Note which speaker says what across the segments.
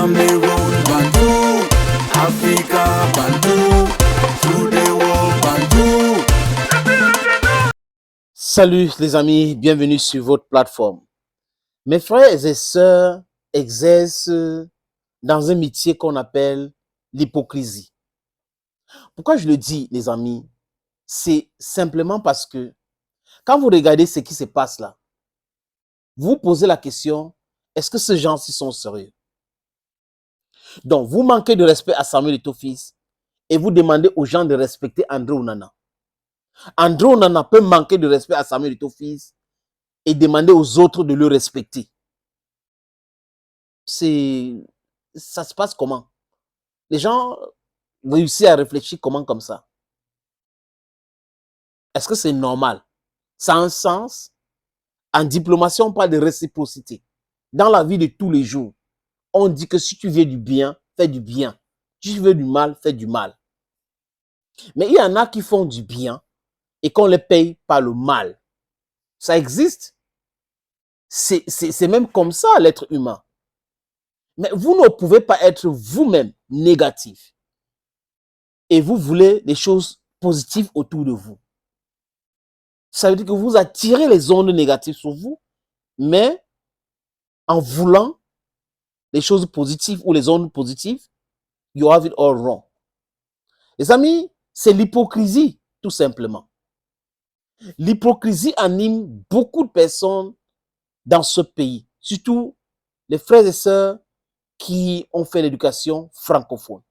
Speaker 1: Cameroon, Bantou, Africa, Bantou, through the world, Bantou.
Speaker 2: Salut les amis, bienvenue sur votre plateforme. Mes frères et sœurs exercent dans un métier qu'on appelle l'hypocrisie. Pourquoi je le dis, les amis? C'est simplement parce que quand vous regardez ce qui se passe là, vous posez la question, est-ce que ces gens-ci sont sérieux? Donc, vous manquez de respect à Samuel Eto'o-Fils et vous demandez aux gens de respecter André Onana. André Onana peut manquer de respect à Samuel Eto'o-Fils et demander aux autres de le respecter. Ça se passe comment? Les gens réussissent à réfléchir comment comme ça? Est-ce que c'est normal? Ça a un sens? En diplomatie, on parle de réciprocité. Dans la vie de tous les jours, on dit que si tu veux du bien, fais du bien. Si tu veux du mal, fais du mal. Mais il y en a qui font du bien et qu'on les paye par le mal. Ça existe. C'est même comme ça l'être humain. Mais vous ne pouvez pas être vous-même négatif. Et vous voulez des choses positives autour de vous. Ça veut dire que vous attirez les ondes négatives sur vous, mais en voulant les choses positives ou les ondes positives, you have it all wrong. Les amis, c'est l'hypocrisie, tout simplement. L'hypocrisie anime beaucoup de personnes dans ce pays, surtout les frères et sœurs qui ont fait l'éducation francophone.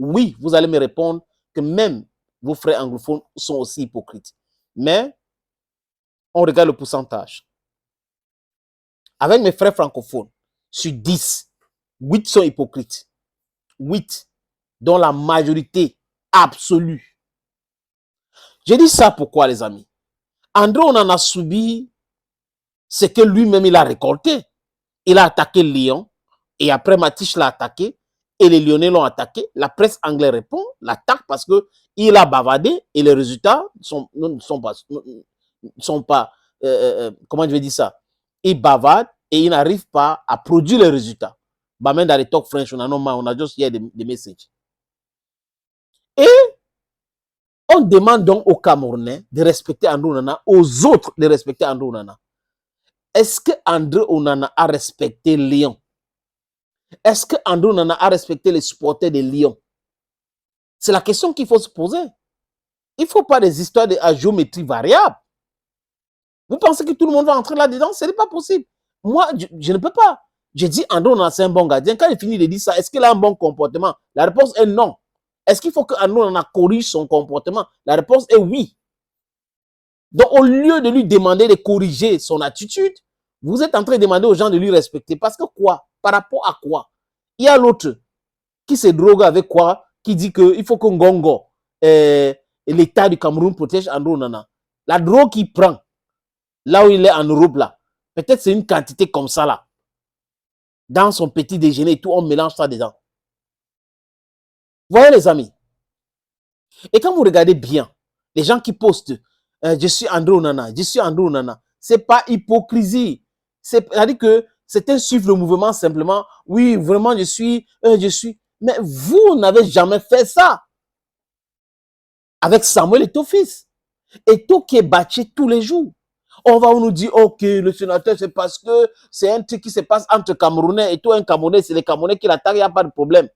Speaker 2: Oui, vous allez me répondre que même vos frères anglophones sont aussi hypocrites. Mais on regarde le pourcentage. Avec mes frères francophones, sur 10, 8 sont hypocrites. 8, dont la majorité absolue. J'ai dit ça pourquoi, les amis? André Onana a subi ce que lui-même il a récolté. Il a attaqué Lyon, et après Matich l'a attaqué, et les Lyonnais l'ont attaqué. La presse anglaise répond, l'attaque parce qu'il a bavardé, et les résultats ne sont pas comment je vais dire ça? Il bavarde, et il n'arrive pas à produire les résultats. Bah, même dans les talk French, on a juste hier des messages. Et on demande donc aux Camerounais de respecter André Onana, aux autres de respecter André Onana. Est-ce que André Onana a respecté Lyon? Est-ce que André Onana a respecté les supporters de Lyon? C'est la question qu'il faut se poser. Il ne faut pas des histoires à géométrie variable. Vous pensez que tout le monde va entrer là-dedans? Ce n'est pas possible. Moi, je ne peux pas. J'ai dit André Onana, c'est un bon gardien. Quand il finit de dire ça, est-ce qu'il a un bon comportement? La réponse est non. Est-ce qu'il faut que André Onana corrige son comportement? La réponse est oui. Donc, au lieu de lui demander de corriger son attitude, vous êtes en train de demander aux gens de lui respecter. Parce que quoi? Par rapport à quoi? Il y a l'autre qui se drogue avec quoi? Qui dit qu'il faut que Ngongo, l'État du Cameroun protège André Onana. La drogue qu'il prend, là où il est en Europe, là, peut-être c'est une quantité comme ça, là. Dans son petit déjeuner et tout, on mélange ça dedans. Voyez les amis. Et quand vous regardez bien, les gens qui postent, je suis André Onana, je suis André Onana, c'est pas hypocrisie. C'est-à-dire que c'est un suivre le mouvement simplement. Oui, vraiment, je suis. Mais vous n'avez jamais fait ça. Avec Samuel Eto'o-Fils. Eto'o qui est battu tous les jours. On va nous dire, ok, le sénateur, c'est parce que c'est un truc qui se passe entre Camerounais et tout un Camerounais, c'est les Camerounais qui l'attaquent, il n'y a pas de problème.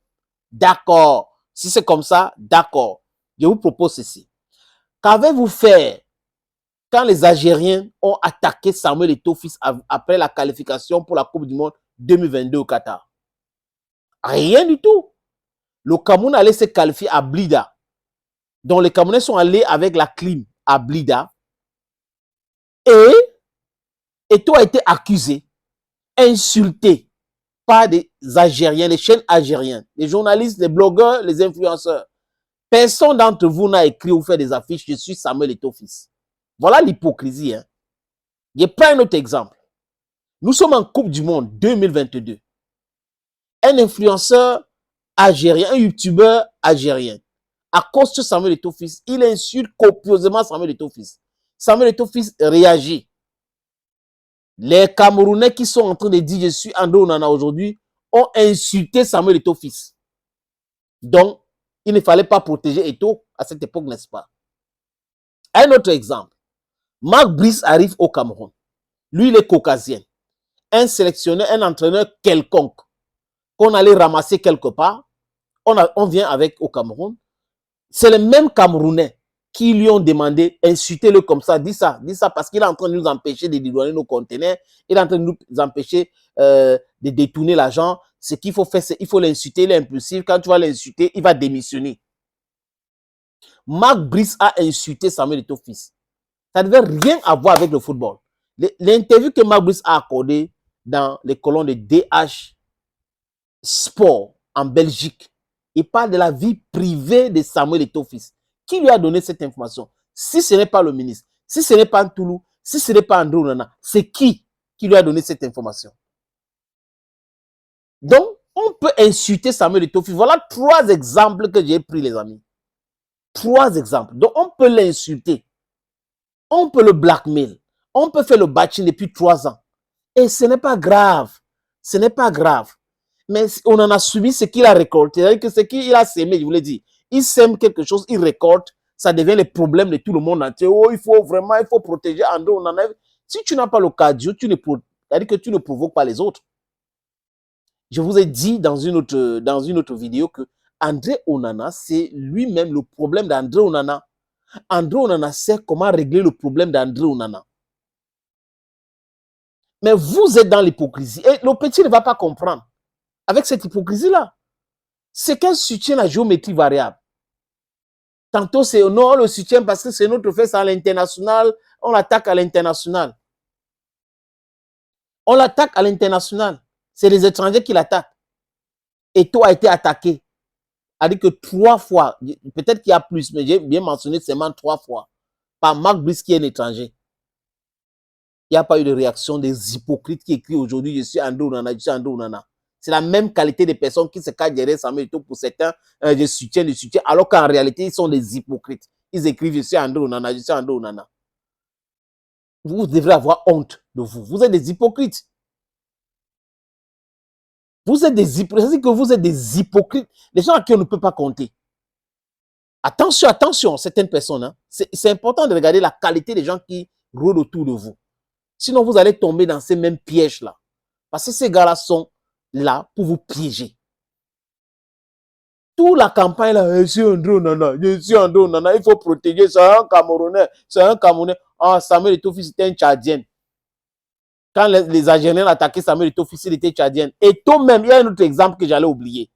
Speaker 2: D'accord. Si c'est comme ça, d'accord. Je vous propose ceci. Qu'avez-vous fait quand les Algériens ont attaqué Samuel Eto'o-Fils après la qualification pour la Coupe du Monde 2022 au Qatar? Rien du tout. Le Cameroun allait se qualifier à Blida. Donc les Camerounais sont allés avec la clim à Blida. Et Eto'o a été accusé, insulté par des Algériens, les chaînes algériennes, les journalistes, les blogueurs, les influenceurs. Personne d'entre vous n'a écrit ou fait des affiches, je suis Samuel Eto'o-Fils. Voilà l'hypocrisie. Hein. Je prends un autre exemple. Nous sommes en Coupe du Monde 2022. Un influenceur algérien, un youtubeur algérien, à cause de Samuel Eto'o-Fils, il insulte copieusement Samuel Eto'o-Fils. Samuel Eto'o-Fils réagit. Les Camerounais qui sont en train de dire je suis André Onana aujourd'hui ont insulté Samuel Eto'o fils. Donc, il ne fallait pas protéger Eto'o à cette époque, n'est-ce pas? Un autre exemple. Marc Brice arrive au Cameroun. Lui, il est caucasien. Un sélectionneur, un entraîneur quelconque qu'on allait ramasser quelque part, on vient avec au Cameroun. C'est les mêmes Camerounais qui lui ont demandé, insultez-le comme ça, dis ça, parce qu'il est en train de nous empêcher de dédouaner nos conteneurs, il est en train de nous empêcher de détourner l'argent. Ce qu'il faut faire, c'est qu'il faut l'insulter, il est impulsif. Quand tu vas l'insulter, il va démissionner. Marc Brice a insulté Samuel Eto'o fils. Ça ne devait rien avoir avec le football. L'interview que Marc Brice a accordée dans les colonnes de DH Sport en Belgique, il parle de la vie privée de Samuel Eto'o fils. Qui lui a donné cette information? Si ce n'est pas le ministre, si ce n'est pas Ntoulou, si ce n'est pas André Onana, c'est qui lui a donné cette information? Donc, on peut insulter Samuel Eto'o fils. Voilà 3 exemples que j'ai pris, les amis. 3 exemples. Donc, on peut l'insulter. On peut le blackmail. On peut faire le batching depuis 3 ans. Et ce n'est pas grave. Ce n'est pas grave. Mais on en a subi ce qu'il a récolté. C'est-à-dire que ce qu'il a sémé, je vous l'ai dit. Il sème quelque chose, il récolte. Ça devient le problème de tout le monde entier. Oh, il faut protéger André Onana. Si tu n'as pas le cardio, c'est-à-dire que tu ne provoques pas les autres. Je vous ai dit dans une autre vidéo que André Onana, c'est lui-même le problème d'André Onana. André Onana sait comment régler le problème d'André Onana. Mais vous êtes dans l'hypocrisie. Et le petit ne va pas comprendre. Avec cette hypocrisie-là. C'est qu'un soutien à géométrie variable. Tantôt, c'est non, on le soutient parce que c'est notre fait à l'international. On l'attaque à l'international. On l'attaque à l'international. C'est les étrangers qui l'attaquent. Eto'o a été attaqué. A-dit que 3 fois, peut-être qu'il y a plus, mais j'ai bien mentionné seulement 3 fois, par Marc Brice qui est un étranger. Il n'y a pas eu de réaction des hypocrites qui écrivent aujourd'hui, je suis André Onana, je suis André Onana. C'est la même qualité de personnes qui se cachent derrière Samuel Eto'o pour certains, je soutiens, alors qu'en réalité, ils sont des hypocrites. Ils écrivent, je suis André Onana, je suis André Onana. Vous devrez avoir honte de vous. Vous êtes des hypocrites. Vous êtes des hypocrites. C'est-à-dire que vous êtes des hypocrites. Les gens à qui on ne peut pas compter. Attention, attention, certaines personnes. Hein. C'est important de regarder la qualité des gens qui rôdent autour de vous. Sinon, vous allez tomber dans ces mêmes pièges-là. Parce que ces gars-là sont là pour vous piéger. Toute la campagne là, je suis André Onana, je suis André Onana, il faut protéger, c'est un Camerounais, c'est un Camerounais. Ah, Samuel Eto'o fils était un Tchadien. Quand les Algériens attaquaient Samuel Eto'o fils, il était Tchadien. Eto'o même, il y a un autre exemple que j'allais oublier,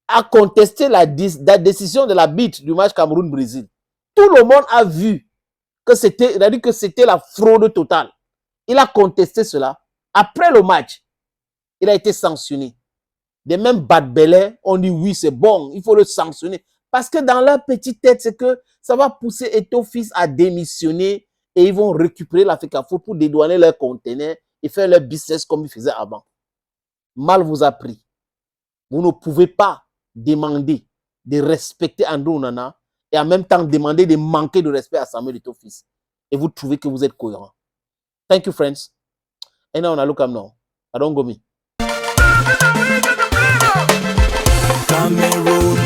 Speaker 2: a contesté la décision de l'arbitre du match Cameroun-Brésil. Tout le monde a vu que c'était la fraude totale. Il a contesté cela. Après le match, il a été sanctionné. Des mêmes Bad Belay, on dit oui, c'est bon, il faut le sanctionner. Parce que dans leur petite tête, c'est que ça va pousser Eto'o fils à démissionner et ils vont récupérer l'Africafoot pour dédouaner leurs conteneurs et faire leur business comme ils faisaient avant. Mal vous a pris. Vous ne pouvez pas demander de respecter André Onana et en même temps demander de manquer de respect à Samuel Eto'o fils. Et vous trouvez que vous êtes cohérent. Thank you, friends. And now, look at now. I don't go me.
Speaker 1: Cameroon,